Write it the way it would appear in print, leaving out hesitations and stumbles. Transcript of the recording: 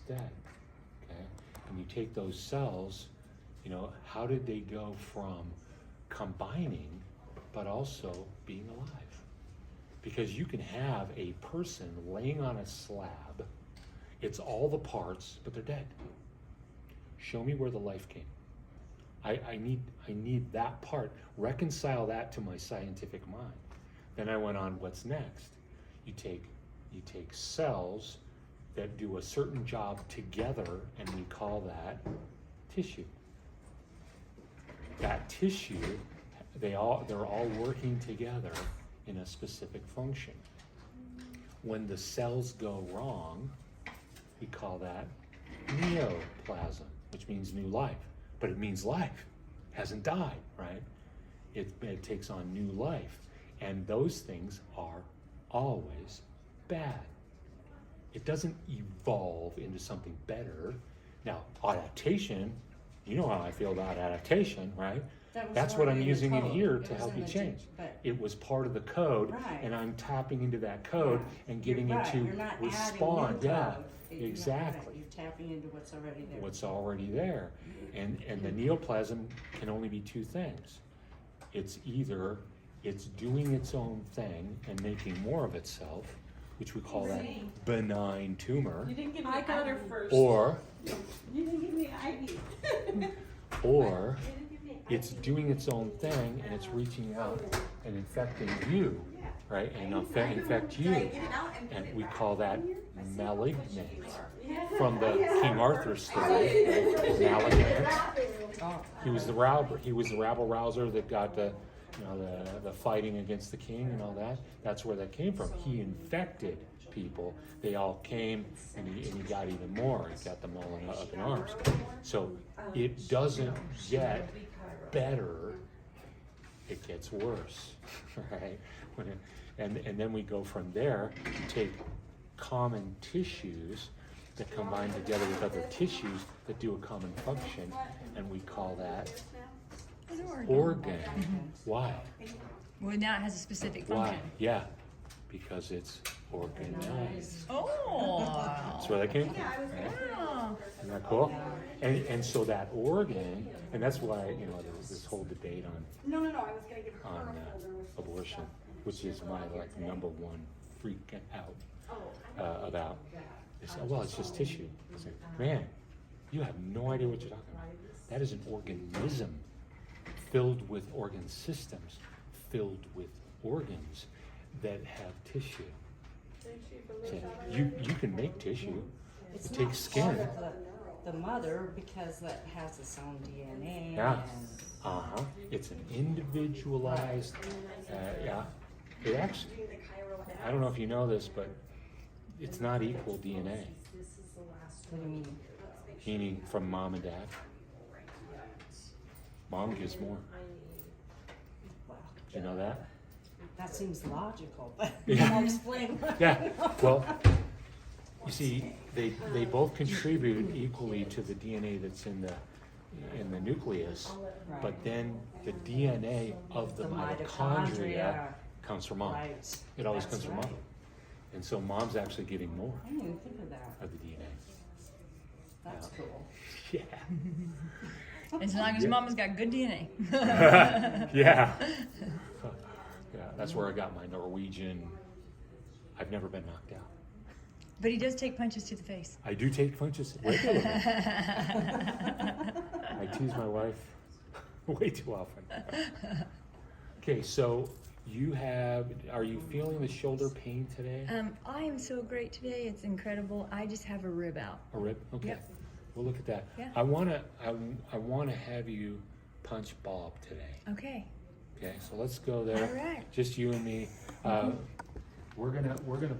dead, okay? And you take those cells, you know, how did they go from combining but also being alive? Because you can have a person laying on a slab, it's all the parts, but they're dead. Show me where the life came. I need that part. Reconcile that to my scientific mind. Then I went on, what's next? You take cells that do a certain job together, and we call that tissue. That tissue, they're all working together in a specific function. When the cells go wrong, we call that neoplasm, which means new life. But it means life, hasn't died, right? It takes on new life. And those things are always bad. It doesn't evolve into something better. Now, adaptation, you know how I feel about adaptation, right? That's what I'm using in here to help you change. It was part of the code, and I'm tapping into that code and getting it to respond. Yeah, exactly. You're tapping into what's already there. What's already there. And the neoplasm can only be two things. It's either it's doing its own thing and making more of itself, which we call that benign tumor. You didn't give me I got her first. Or you didn't give me IV. Or it's doing its own thing and it's reaching out and infecting you, right? And infect you. And we call that malignant. From the King Arthur story, malignant. He was the rabble rouser that got the fighting against the king and all that. That's where that came from. He infected people. They all came, and he got even more. He got them all up in arms. So it doesn't get better; it gets worse, right? And then we go from there to take common tissues that combine together with other tissues that do a common function, and we call that organ. Why? Well, now it has a specific function. Why? Yeah, because it's organized. Oh! That's where that came from. Right? Isn't that cool? And so that organ, and that's why, you know, there was this whole debate on abortion, which is my number one freak out about. Well, it's just tissue. It's like, man, you have no idea what you're talking about. That is an organism filled with organ systems, filled with organs that have tissue. So you can make tissue. It's it takes skin. Part of the mother because that has its own DNA. Yeah. It's an individualized. Yeah. It actually. I don't know if you know this, but it's not equal DNA. What do you mean? Meaning from mom and dad. Mom gives more. Wow. Do you know that? That seems logical, but Yeah. explain. Yeah. Well, you see, they both contribute equally to the DNA that's in the nucleus, but then the DNA of the mitochondria comes from mom. Right. It always comes from mom. And so mom's actually getting more I didn't even think of that. of the DNA. That's cool. Yeah. As long as mama's got good DNA. Yeah. Yeah, that's where I got my Norwegian. I've never been knocked out. But he does take punches to the face. I do take punches regularly. I tease my wife way too often. Okay, so are you feeling the shoulder pain today? I am so great today. It's incredible. I just have a rib out. A rib? Okay. Yep. We'll look at that. Yeah. I wanna have you punch Bob today. Okay. Okay, so let's go there. All right. Just you and me. We're gonna punch